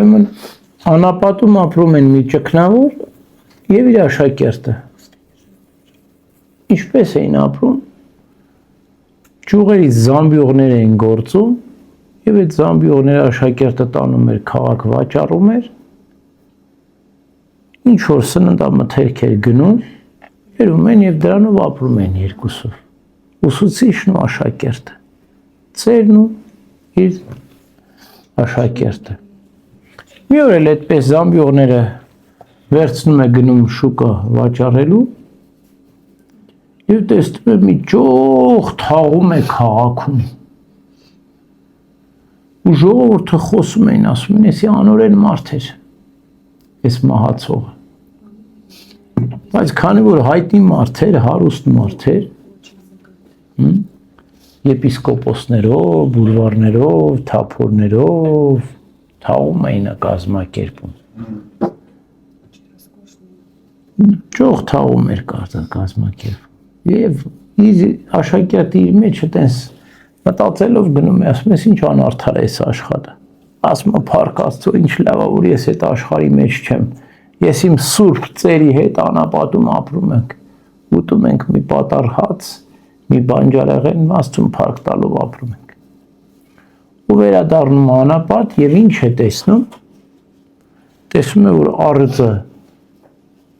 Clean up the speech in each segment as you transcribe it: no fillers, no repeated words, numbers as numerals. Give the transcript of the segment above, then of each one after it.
Ուրեմն անապատում ապրում են մի ճգնավոր եւ իր աշակերտը։ Ինչպես էին ապրում։ Ճյուղերից զամբյուղներ էին գործում եւ այդ զամբյուղները աշակերտը տանում էր քաղաք վաճառում էր։ Ինչ որ սննդամթերք էր գնում, բերում են եւ դրանով ապրում են երկուսով։ Ուսուցիչն ու աշակերտը։ Ծերն ու իր աշակերտը։ Մի օր էլ այդպես զամբյուղները վերցնում է գնում շուկա վաճառելու եւ տեսնում է մի ճոխ թաղում է քաղաքում։ Ու ժողովուրդը խոսում էին, ասում են, էսի անօրեն մարդ էր, այս մահացողը։ Բայց քանի որ հայտնի մարդ էր, հարուստ մարդ էր, եպիսկոպոսներով, բուլվարներով, թափորներով թաղում էին կազմակերպում։ Ճոխ թաղում էր կազմակերպում։ Եվ իր աշակերտի իր մեջ այտենց մտածելով գնում է, ասում ես ինչ անարդար է այս աշխարհը։ Ասում է փառք Աստծո, ինչ լավ է, որ ես այդ աշխարհի մեջ չեմ։ Ես իմ սուրբ ծերի հետ անապատում ապրում ենք։ Ուտում ենք մի պատառ հաց, մի բանջարեղեն, Աստծուն փառք տալով ապրում ենք։ Ու վերադառնում անապատ եւ ինչ է տեսնում։ Տեսնում է, որ առյուծը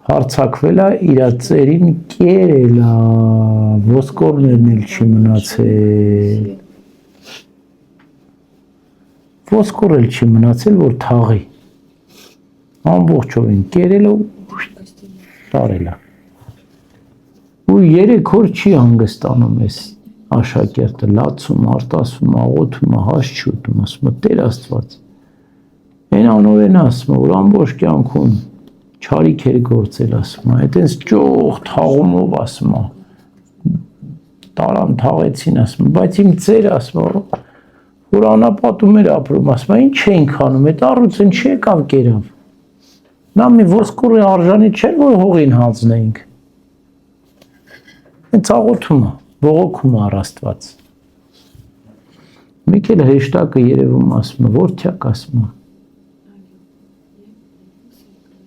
հարցակվել է, իր ծերին կերել է, ոսկորներն էլ չի մնացել։ Ոսկորել չի մնացել, որ թաղի։ Ամբողջովին կերել է ու տարել է։ Ու 3 օր չի հանգստանում այս աշակերտը, լացում, արտասվում, աղոթում, հաշ չի ուտում, ասում է Տեր Աստված։ Այն անօրեն ասում է, որ ամբողջ կյանքում չարիք էր գործել, ասում է, այտենց ճոխ թաղումով ասում է, տարան թաղեցին, ասում է, բայց իմ ծեր ասում է, որ անապատում էր ապրում, ասում է, ինչ էինք անում, այդ առյուծն չի եկավ կերավ, նա մի ոսկորի արժանի չէր, որ հողին հանձնեինք, հենց աղոթում է, բողոքում է առ Աստված, մեկ էլ հրեշտակը երևում ասում է, որդյակ ասում է,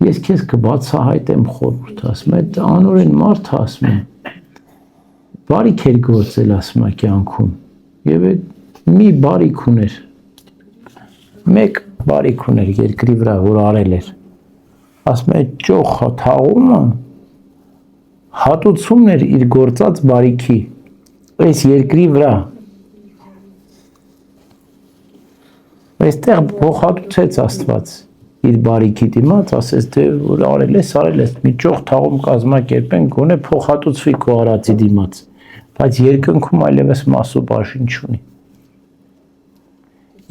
ես քեզ կբացահայտեմ խորհուրդ, ասում է, այդ անօրեն մարդը ասում է, բարիք էր գործել, ասում է կյանքում, եւ այդ մի բարիք ուներ, մեկ բարիք ուներ երկրի վրա, որ արել էր, ասում է, այդ ճոխ թաղումը հատուցումն էր իր գործած բարիքի, այս երկրի վրա, այստեղ փոխհատուցեց Աստված իր բարիքի դիմաց, ասես թե որ արել ես, մի ճոխ թաղում կազմակերպեն, գոնե փոխհատուցվի քո արածի դիմաց, բայց երկնքում այլևս մաս ու բաժին չունի։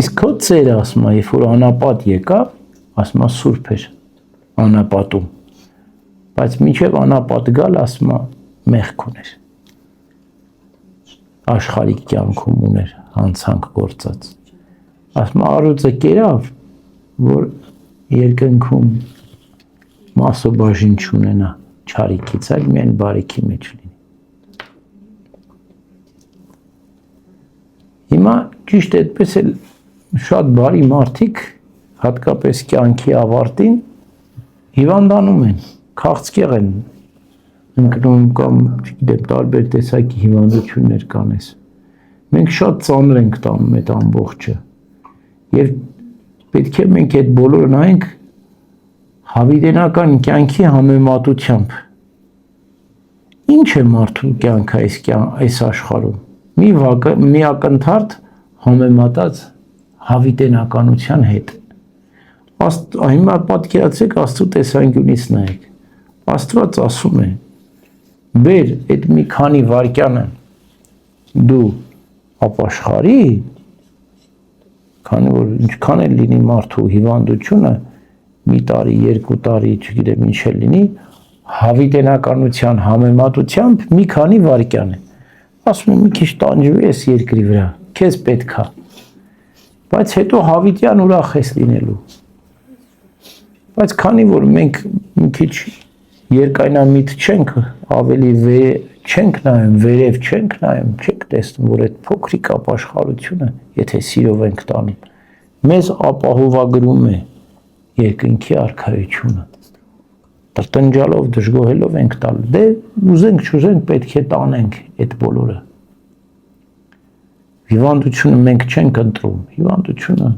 Իսկ քո ծերը ասում է, երբ որ անապատ եկավ, ասում է սուրբ էր անապատում, բայց մինչև անապատ գալ, ասում է մեղք ուներ, աշխարհիկ կյանքում ուներ, հանցանք գործած, ասում է առյուծը կերավ, որ երկնքում մասը բաժին չունենա չարիքից, այլ միայն բարիքի մեջ լինի։ Հիմա ճիշտ այդպես էլ շատ բարի մարդիկ, հատկապես կյանքի ավարտին, հիվանդանում են, քաղցկեղ են ընկնում կամ, չգիտեմ, տարբեր տեսակի հիվանդություններ կանես։ Մենք շատ ծանր ենք տանում այդ ամբողջը։ Եվ պետք է մենք այդ բոլորը նայենք հավիտենական կյանքի համեմատությամբ։ Ինչ է մարդու կյանքը այս աշխարհում։ Մի ակնթարթ համեմատած հավիտենականության հետ։ Հիմա պատկերացրեք Աստծո տեսանկյունից նայեք։ Աստված ասում է. «Բեր այդ մի քանի վայրկյանը դու ապաշխարի, քանի որ ինչքան էլ լինի մարդու հիվանդությունը, մի տարի, 2 տարի, չգիտեմ ինչ էլ լինի, հավիտենականության համեմատությամբ մի քանի վայրկյան է։ Ասում եմ, մի քիչ տանջվի ես երկրի վրա, քեզ պետք է։ Բայց հետո հավիտյան ուրախ ես լինելու։ Բայց քանի որ մենք մի քիչ երկայնամիտ չենք, ավելի չենք նայում, վերև չենք նայում, չենք տեսնում, որ այդ փոքրիկ ապաշխարությունը, եթե սիրով ենք տանում, մեզ ապահովագրում է երկնքի արքայությունը։ Տնջալով, դժգոհելով ենք տալ, դե ուզենք չուզենք պետք է տանենք այդ բոլորը։ Հիվանդությունը մենք չենք ընտրում, հիվանդությունը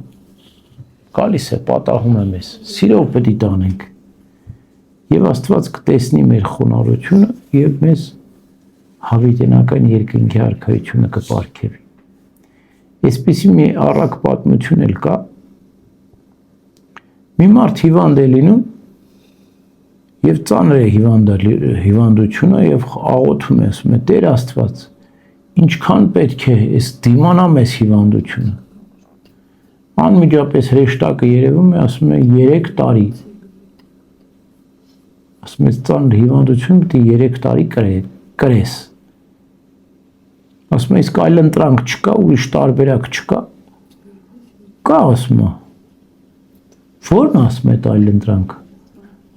գալիս է, պատահում է մեզ, սիրով պետք է տանենք։ Եվ Աստված կտեսնի մեր խոնարհությունը եւ մեզ հավիտենական երկնքի արքայությունը կպարգևի։ Այսպիսի մի առակ պատմություն էլ կա։ Մի մարդ հիվանդ է լինում եւ ծանր է հիվանդությունը եւ աղոթում է, ասում է Տեր Աստված, ինչքան պետք է ես դիմանամ այս հիվանդությունը։ Անմիջապես հրեշտակը երևում է, ասում է 3 տարի։ Ասում է ծանր հիվանդություն պետք է 3 տարի կրես։ Ասում է իսկ այլ ընտրանք չկա, ուրիշ տարբերակ չկա։ Կա, ասում է։ Ո՞րն ասում է այլ ընտրանքը։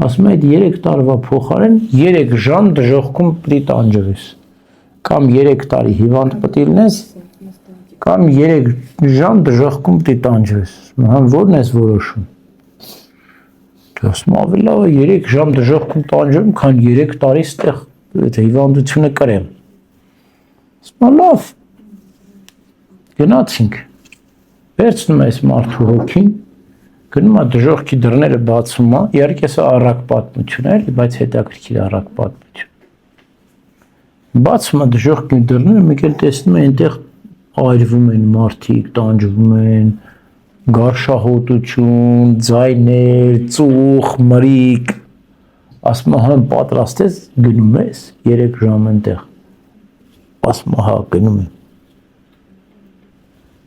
Ասում է այդ 3 տարվա փոխարեն 3 ժամ դժոխքում պետք է տանջվես։ Կամ 3 տարի հիվանդ պետք է լինես, կամ 3 ժամ դժոխքում պետք է տանջվես։ Համ ո՞րն ես որոշում։ Ասում ավելի լավ է 3 ժամ դժոխքում տանջեմ, քան 3 տարի ստեղ հիվանդությունը կրեմ։ Ասում լավ։ Գնացինք։ Վերցնում ես մարդու հոգին, գնում է դժոխքի դռները բացում է, իհարկե սա առակ պատմություն է, բայց հետաքրքիր առակ պատմություն։ Բացում է դժոխքի դռները, մեկ էլ տեսնում է այնտեղ այրվում են մարդիկ, տանջվում են, գարշահոտություն, ձայներ, ծուխ, մրիկ, ասում է համ պատրաստ ես, գնում ես 3 ժամ այնտեղ, ասում է հա գնում եմ,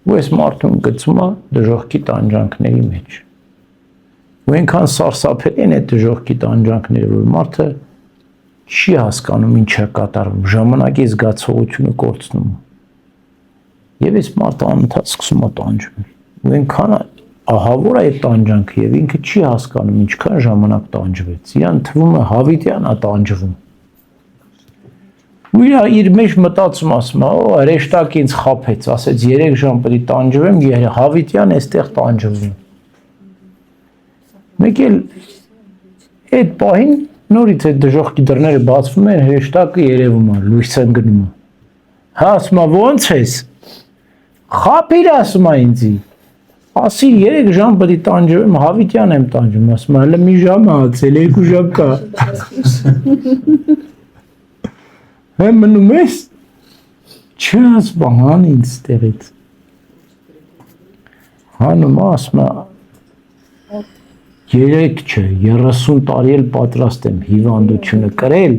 ու այս մարդուն գցում է դժոխքի տանջանքների մեջ, ու այնքան սարսափել են այդ դժոխքի տանջանքները, որ մարդը չի հասկանում ինչ է կատարվում, ժամանակի զգացողությունը կորցնում, եւ այս մարդը անընդհատ սկսում է տանջվել, ու այնքան ահավոր է այդ տանջանքը եւ ինքը չի հասկանում ինչքան ժամանակ տանջվեց, իրան թվում է հավիտյան է տանջվում, ու իր մեջ մտածում ասում է, հրեշտակը ինձ խաբեց, ասեց 3 ժամ պետք է տանջվեմ, հավիտյան էստեղ տանջվում, մեկ էլ այդ պահին նորից այդ դժոխքի դռները բացվում են, հրեշտակը երևում է, լույս են գնում, հա ասում է ո՞նց ես, խաբիր ասում է ինձի, ասի 3 ժամ պետք է տանջվեմ, հավիտյան եմ տանջվում, ասում է, հələ մի ժամ է ացել, 2 ժամ կա։ Հա մնում ես, չասում է, հան ինձ ստեղից։ Հանում է, ասում է, 3 չէ, 30 տարի էլ պատրաստ եմ հիվանդությունը կրել,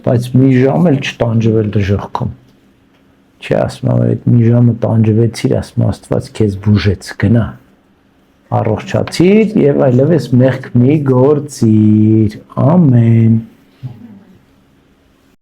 բայց մի ժամ էլ չտանջվել դժոխքում։ Չէ, ասում եմ, այդ մի ժամը տանջվեցիր, ասում Աստված քեզ բուժեց, գնա, առողջացիր եւ այլևս մեղք մի գործիր, ամեն։